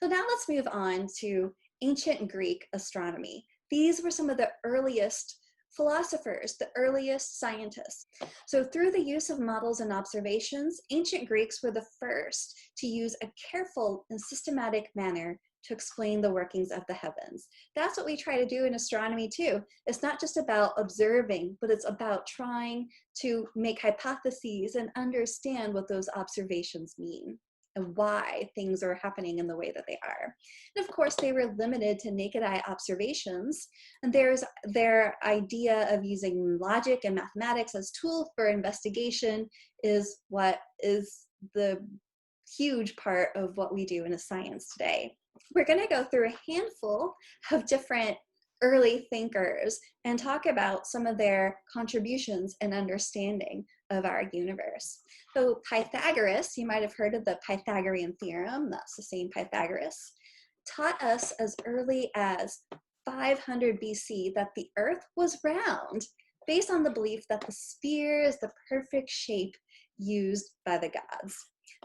So now let's move on to ancient Greek astronomy. These were some of the earliest philosophers, the earliest scientists. So through the use of models and observations, ancient Greeks were the first to use a careful and systematic manner to explain the workings of the heavens. That's what we try to do in astronomy too. It's not just about observing, but it's about trying to make hypotheses and understand what those observations mean and why things are happening in the way that they are. And of course, they were limited to naked eye observations. And there's their idea of using logic and mathematics as tools for investigation is what is the huge part of what we do in a science today. We're going to go through a handful of different early thinkers and talk about some of their contributions and understanding of our universe. So Pythagoras, you might have heard of the Pythagorean theorem, that's the same Pythagoras, taught us as early as 500 BC that the Earth was round, based on the belief that the sphere is the perfect shape used by the gods.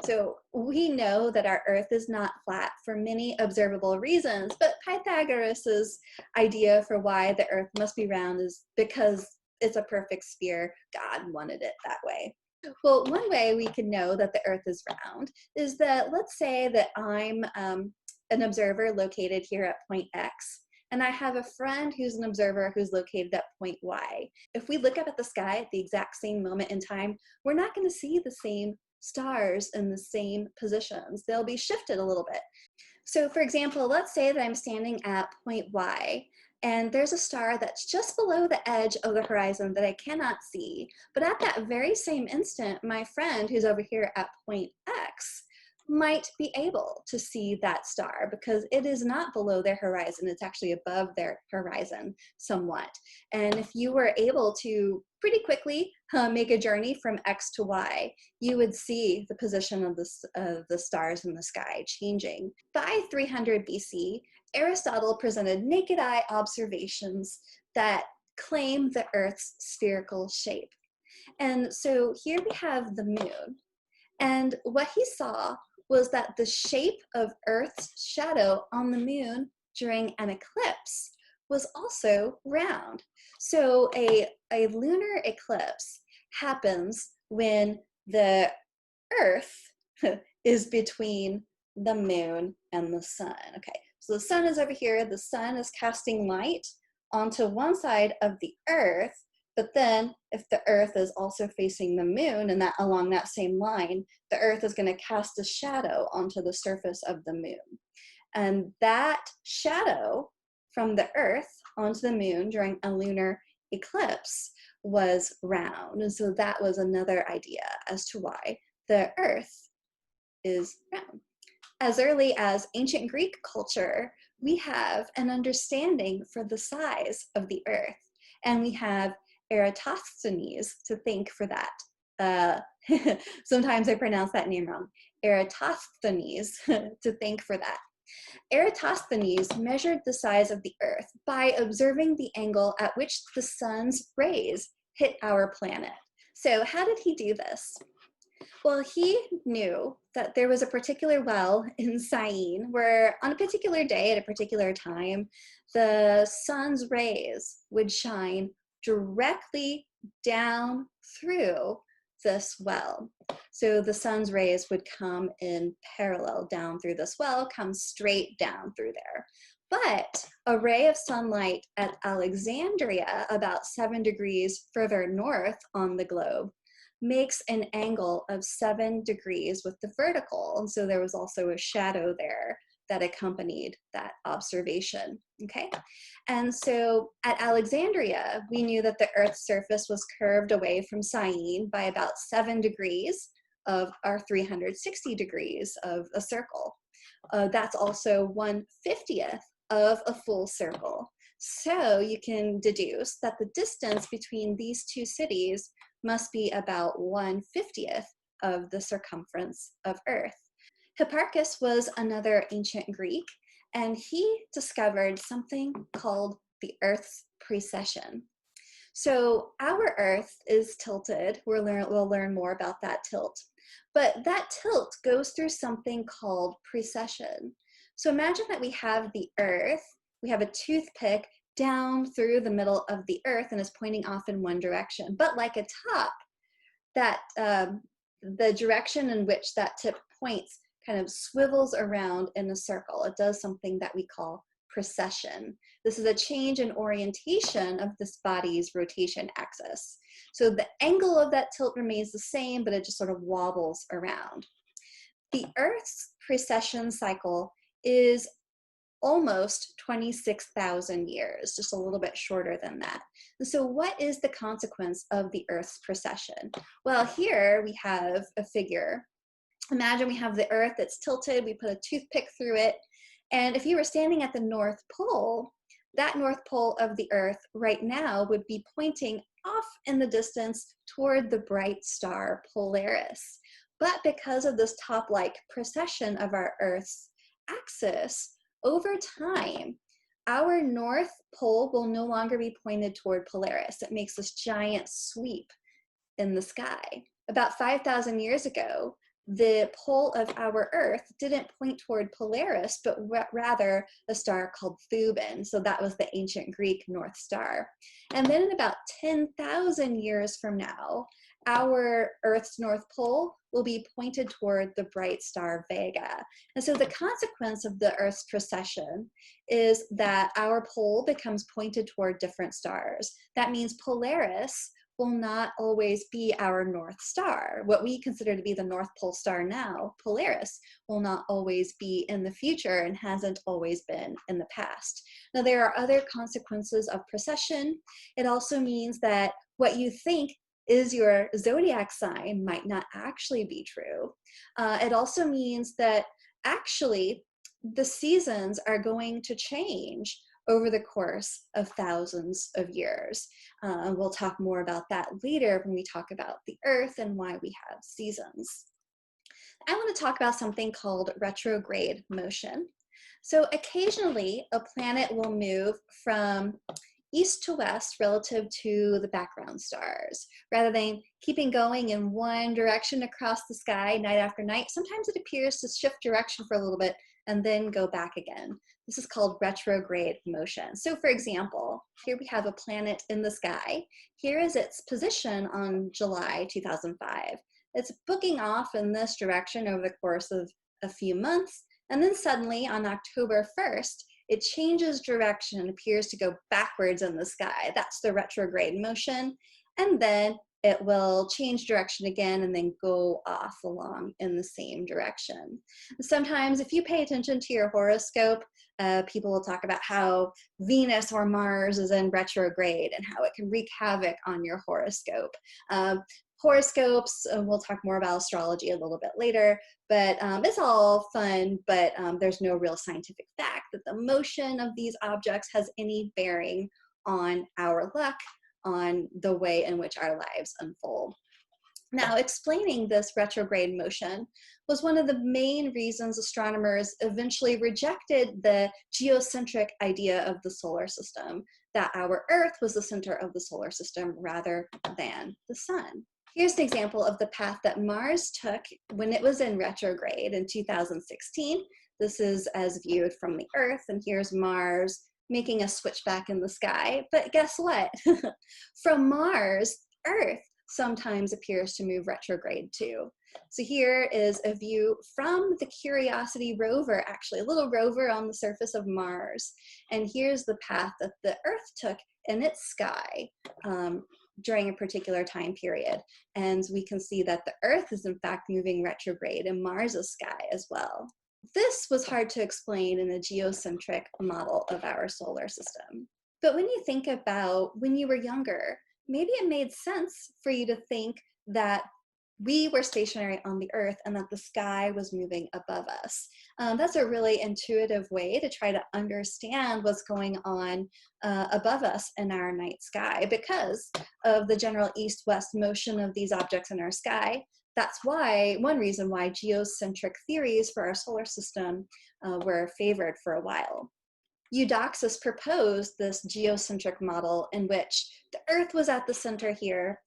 So we know that our Earth is not flat for many observable reasons, but Pythagoras's idea for why the Earth must be round is because it's a perfect sphere. God wanted it that way. Well, one way we can know that the Earth is round is that, let's say that I'm an observer located here at point X, and I have a friend who's an observer who's located at point Y. If we look up at the sky at the exact same moment in time, we're not going to see the same stars in the same positions. They'll be shifted a little bit. So for example, let's say that I'm standing at point Y, and there's a star that's just below the edge of the horizon that I cannot see. But at that very same instant, my friend who's over here at point X might be able to see that star because it is not below their horizon, it's actually above their horizon somewhat. And if you were able to pretty quickly make a journey from X to Y, you would see the position of the stars in the sky changing. By 300 BC, Aristotle presented naked eye observations that claim the Earth's spherical shape. And so here we have the moon. And what he saw was that the shape of Earth's shadow on the moon during an eclipse was also round. So a lunar eclipse happens when the Earth is between the moon and the sun. Okay, so the sun is over here, the sun is casting light onto one side of the Earth, but then if the Earth is also facing the moon and that along that same line, the Earth is going to cast a shadow onto the surface of the moon. And that shadow from the Earth onto the moon during a lunar eclipse was round. And so that was another idea as to why the Earth is round. As early as ancient Greek culture, we have an understanding for the size of the Earth. And we have Eratosthenes to thank for that. Sometimes I pronounce that name wrong. Eratosthenes to thank for that. Eratosthenes measured the size of the Earth by observing the angle at which the sun's rays hit our planet. So how did he do this? Well, he knew that there was a particular well in Syene where on a particular day at a particular time, the sun's rays would shine directly down through this well. So the sun's rays would come in parallel down through this well, come straight down through there. But a ray of sunlight at Alexandria, about 7 degrees further north on the globe, makes an angle of 7 degrees with the vertical. And so there was also a shadow there that accompanied that observation, okay? And so at Alexandria, we knew that the Earth's surface was curved away from Syene by about 7 degrees of our 360 degrees of a circle. That's also 1/50th of a full circle. So you can deduce that the distance between these two cities must be about 1/50th of the circumference of Earth. Hipparchus was another ancient Greek, and he discovered something called the Earth's precession. So our Earth is tilted. We'll learn more about that tilt. But that tilt goes through something called precession. So imagine that we have the Earth, we have a toothpick down through the middle of the Earth and is pointing off in one direction. But like a top, that the direction in which that tip points kind of swivels around in a circle. It does something that we call precession. This is a change in orientation of this body's rotation axis. So the angle of that tilt remains the same, but it just sort of wobbles around. The Earth's precession cycle is almost 26,000 years, just a little bit shorter than that. And so what is the consequence of the Earth's precession? Well, here we have a figure. Imagine we have the Earth that's tilted, we put a toothpick through it, and if you were standing at the North Pole, that North Pole of the Earth right now would be pointing off in the distance toward the bright star Polaris. But because of this top-like precession of our Earth's axis, over time, our North Pole will no longer be pointed toward Polaris. It makes this giant sweep in the sky. About 5,000 years ago, the pole of our Earth didn't point toward Polaris, but rather a star called Thuban. So that was the ancient Greek North Star. And then in about 10,000 years from now, our Earth's North Pole will be pointed toward the bright star Vega. And so the consequence of the Earth's precession is that our pole becomes pointed toward different stars. That means Polaris will not always be our North Star. What we consider to be the North Pole star now, Polaris, will not always be in the future and hasn't always been in the past. Now, there are other consequences of precession. It also means that what you think is your zodiac sign might not actually be true. It also means that actually the seasons are going to change over the course of thousands of years. We'll talk more about that later when we talk about the Earth and why we have seasons. I want to talk about something called retrograde motion. So occasionally a planet will move from east to west relative to the background stars. Rather than keeping going in one direction across the sky night after night, sometimes it appears to shift direction for a little bit and then go back again. This is called retrograde motion. So for example, here we have a planet in the sky. Here is its position on July 2005. It's booking off in this direction over the course of a few months, and then suddenly on October 1st, it changes direction and appears to go backwards in the sky. That's the retrograde motion. And then it will change direction again and then go off along in the same direction. Sometimes if you pay attention to your horoscope, people will talk about how Venus or Mars is in retrograde and how it can wreak havoc on your horoscope. Horoscopes, we'll talk more about astrology a little bit later, but it's all fun, but there's no real scientific fact that the motion of these objects has any bearing on our luck, on the way in which our lives unfold. Now, explaining this retrograde motion was one of the main reasons astronomers eventually rejected the geocentric idea of the solar system, that our Earth was the center of the solar system rather than the sun. Here's an example of the path that Mars took when it was in retrograde in 2016. This is as viewed from the Earth, and here's Mars making a switchback in the sky. But guess what? From Mars, Earth sometimes appears to move retrograde too. So here is a view from the Curiosity rover, actually a little rover on the surface of Mars. And here's the path that the Earth took in its sky during a particular time period. And we can see that the Earth is in fact moving retrograde in Mars's sky as well. This was hard to explain in a geocentric model of our solar system. But when you think about when you were younger, maybe it made sense for you to think that we were stationary on the Earth and that the sky was moving above us. That's a really intuitive way to try to understand what's going on above us in our night sky. Because of the general east-west motion of these objects in our sky, that's why, one reason why geocentric theories for our solar system were favored for a while. Eudoxus proposed this geocentric model in which the Earth was at the center here,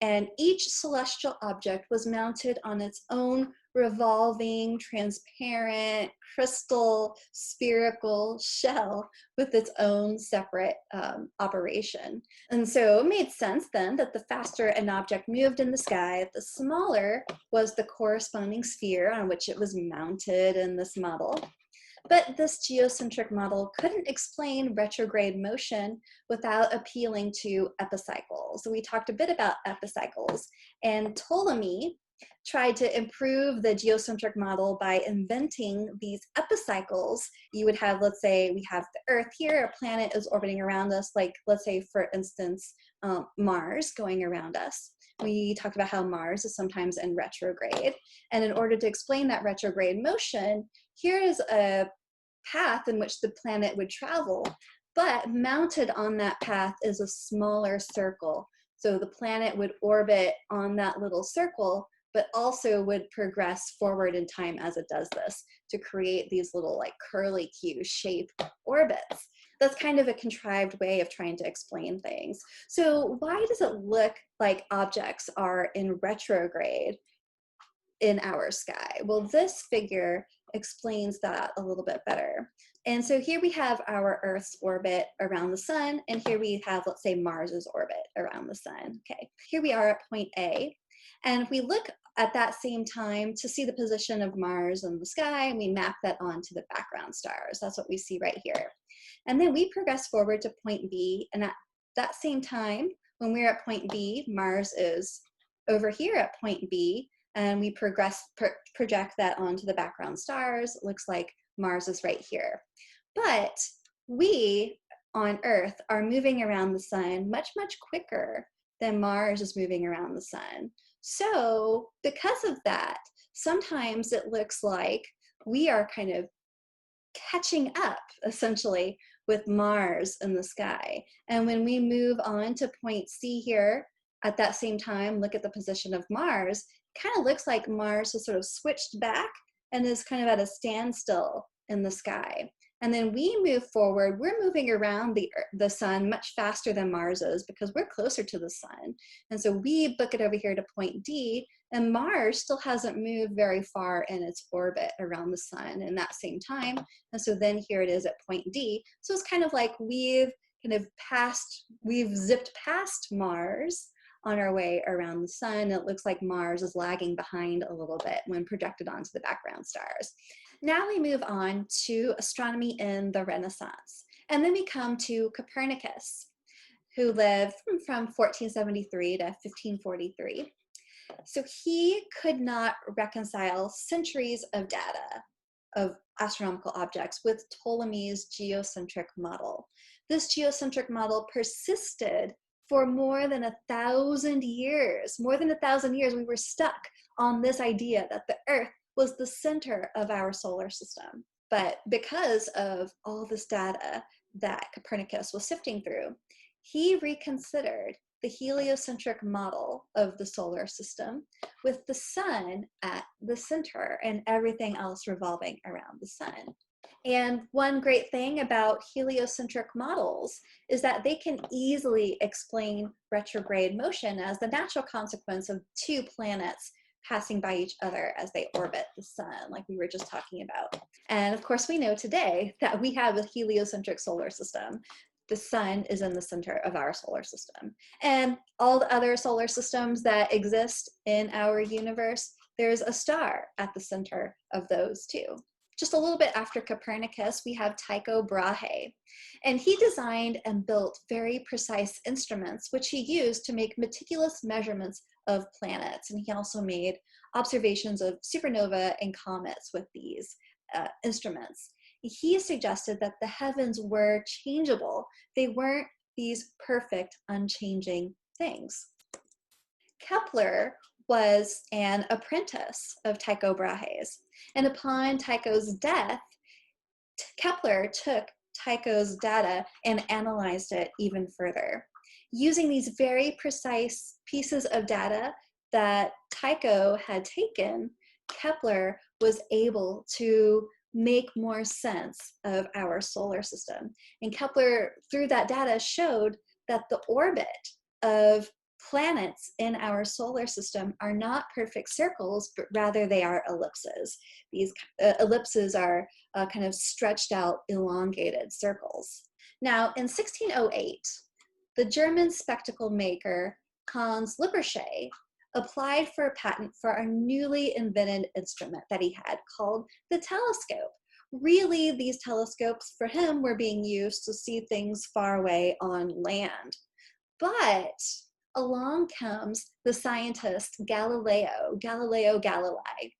and each celestial object was mounted on its own revolving, transparent, crystal, spherical shell with its own separate operation. And so it made sense then that the faster an object moved in the sky, the smaller was the corresponding sphere on which it was mounted in this model. But this geocentric model couldn't explain retrograde motion without appealing to epicycles. So we talked a bit about epicycles, and Ptolemy tried to improve the geocentric model by inventing these epicycles. You would have, let's say, we have the Earth here, a planet is orbiting around us, like, let's say, for instance, Mars going around us. We talked about how Mars is sometimes in retrograde. And in order to explain that retrograde motion, here is a path in which the planet would travel, but mounted on that path is a smaller circle. So the planet would orbit on that little circle, but also would progress forward in time as it does this to create these little like curly Q shaped orbits. That's kind of a contrived way of trying to explain things. So why does it look like objects are in retrograde in our sky? Well, this figure explains that a little bit better. And so here we have our Earth's orbit around the sun, and here we have, let's say, Mars's orbit around the sun. Okay, here we are at point A, and if we look at that same time to see the position of Mars in the sky, and we map that onto the background stars. That's what we see right here. And then we progress forward to point B, and at that same time, when we're at point B, Mars is over here at point B, and we project that onto the background stars. It looks like Mars is right here. But we on Earth are moving around the sun much, much quicker than Mars is moving around the sun. So because of that, sometimes it looks like we are kind of catching up, essentially, with Mars in the sky. And when we move on to point C here, at that same time, look at the position of Mars, kind of looks like Mars has sort of switched back and is kind of at a standstill in the sky. And then we move forward, we're moving around the sun much faster than Mars is because we're closer to the sun. And so we book it over here to point D, and Mars still hasn't moved very far in its orbit around the sun in that same time. And so then here it is at point D. So it's kind of like we've zipped past Mars on our way around the sun. It looks like Mars is lagging behind a little bit when projected onto the background stars. Now we move on to astronomy in the Renaissance. And then we come to Copernicus, who lived from 1473 to 1543. So he could not reconcile centuries of data of astronomical objects with Ptolemy's geocentric model. This geocentric model persisted for more than 1,000 years. More than 1,000 years, we were stuck on this idea that the Earth was the center of our solar system. But because of all this data that Copernicus was sifting through, he reconsidered the heliocentric model of the solar system with the sun at the center and everything else revolving around the sun. And one great thing about heliocentric models is that they can easily explain retrograde motion as the natural consequence of two planets passing by each other as they orbit the sun, like we were just talking about. And of course, we know today that we have a heliocentric solar system. The sun is in the center of our solar system. And all the other solar systems that exist in our universe, there's a star at the center of those too. Just a little bit after Copernicus, we have Tycho Brahe. And he designed and built very precise instruments, which he used to make meticulous measurements of planets. And he also made observations of supernova and comets with these instruments. He suggested that the heavens were changeable. They weren't these perfect, unchanging things. Kepler was an apprentice of Tycho Brahe's. And upon Tycho's death, Kepler took Tycho's data and analyzed it even further. Using these very precise pieces of data that Tycho had taken, Kepler was able to make more sense of our solar system. And Kepler, through that data, showed that the orbit of Planets in our solar system are not perfect circles, but rather they are ellipses. These ellipses are kind of stretched out, elongated circles. Now, in 1608, the German spectacle maker Hans Lippershey applied for a patent for a newly invented instrument that he had called the telescope. Really, these telescopes for him were being used to see things far away on land. But along comes the scientist Galileo Galilei,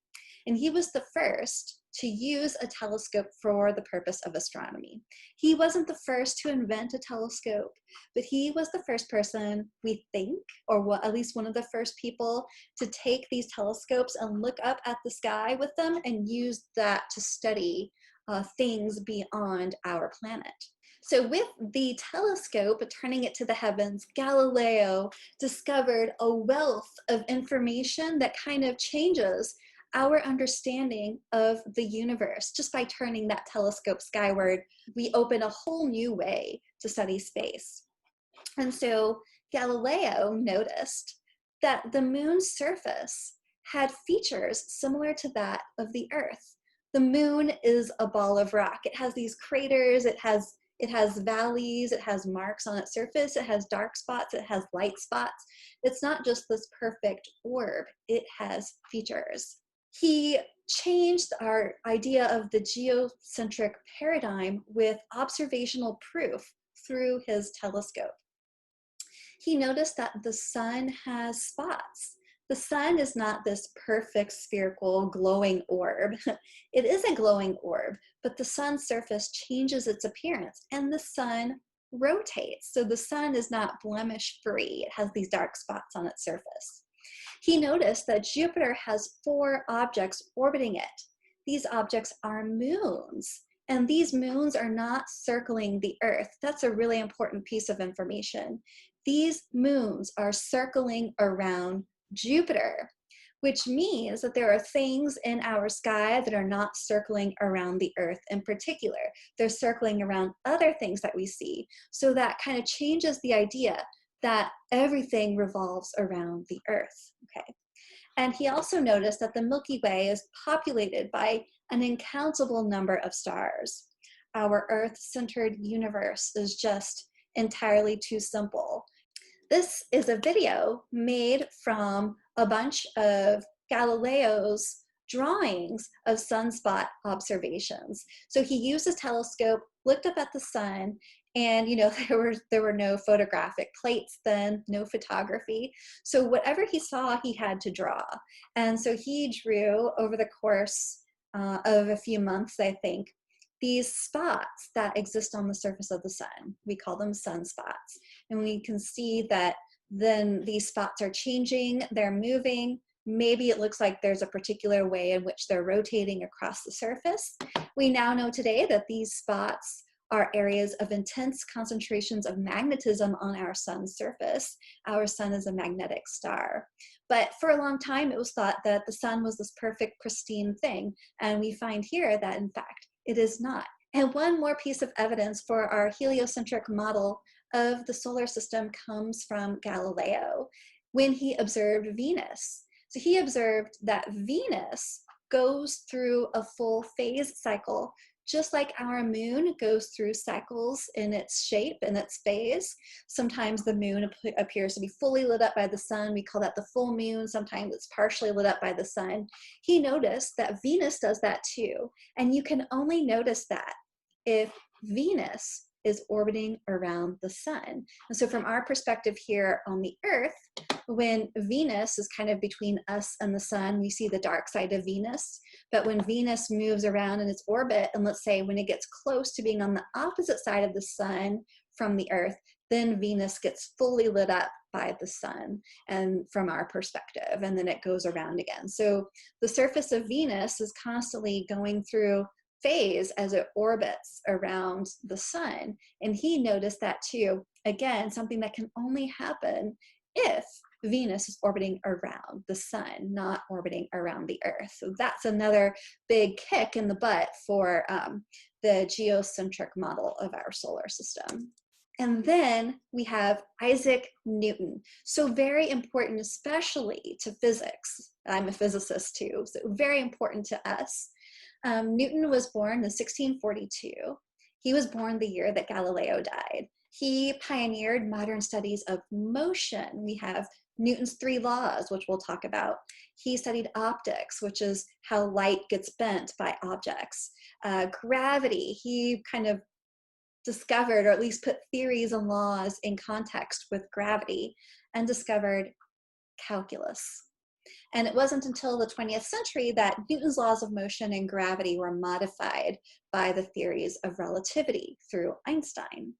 and he was the first to use a telescope for the purpose of astronomy. He wasn't the first to invent a telescope, but he was the first person, we think, or at least one of the first people to take these telescopes and look up at the sky with them and use that to study things beyond our planet. So with the telescope, turning it to the heavens, Galileo discovered a wealth of information that kind of changes our understanding of the universe. Just by turning that telescope skyward, we open a whole new way to study space. And so Galileo noticed that the moon's surface had features similar to that of the Earth. The moon is a ball of rock. It has these craters, it has valleys, it has marks on its surface, it has dark spots, it has light spots. It's not just this perfect orb, it has features. He changed our idea of the geocentric paradigm with observational proof through his telescope. He noticed that the sun has spots. The sun is not this perfect spherical glowing orb. It is a glowing orb, but the sun's surface changes its appearance and the sun rotates. So the sun is not blemish free. It has these dark spots on its surface. He noticed that Jupiter has 4 objects orbiting it. These objects are moons, and these moons are not circling the Earth. That's a really important piece of information. These moons are circling around Jupiter, which means that there are things in our sky that are not circling around the Earth in particular. They're circling around other things that we see. So that kind of changes the idea that everything revolves around the Earth, okay? And he also noticed that the Milky Way is populated by an incountable number of stars. Our Earth-centered universe is just entirely too simple. This is a video made from a bunch of Galileo's drawings of sunspot observations. So he used his telescope, looked up at the sun, and there were no photographic plates then, no photography. So whatever he saw, he had to draw. And so he drew over the course of a few months, I think, these spots that exist on the surface of the sun. We call them sunspots. And we can see that then these spots are changing, they're moving. Maybe it looks like there's a particular way in which they're rotating across the surface. We now know today that these spots are areas of intense concentrations of magnetism on our sun's surface. Our sun is a magnetic star. But for a long time, it was thought that the sun was this perfect, pristine thing. And we find here that, in fact, it is not. And one more piece of evidence for our heliocentric model of the solar system comes from Galileo when he observed Venus. So he observed that Venus goes through a full phase cycle, just like our moon goes through cycles in its shape and its phase. Sometimes the moon appears to be fully lit up by the sun. We call that the full moon. Sometimes it's partially lit up by the sun. He noticed that Venus does that too. And you can only notice that if Venus is orbiting around the sun. And so from our perspective here on the Earth, when Venus is kind of between us and the sun, we see the dark side of Venus. But when Venus moves around in its orbit, and let's say when it gets close to being on the opposite side of the sun from the Earth, then Venus gets fully lit up by the sun and from our perspective, and then it goes around again. So the surface of Venus is constantly going through phase as it orbits around the sun. And he noticed that too. Again, something that can only happen if Venus is orbiting around the sun, not orbiting around the Earth. So that's another big kick in the butt for the geocentric model of our solar system. And then we have Isaac Newton. So very important, especially to physics. I'm a physicist too, so very important to us. Newton was born in 1642. He was born the year that Galileo died. He pioneered modern studies of motion. We have Newton's three laws, which we'll talk about. He studied optics, which is how light gets bent by objects. Gravity, he kind of discovered, or at least put theories and laws in context with gravity, and discovered calculus. And it wasn't until the 20th century that Newton's laws of motion and gravity were modified by the theories of relativity through Einstein.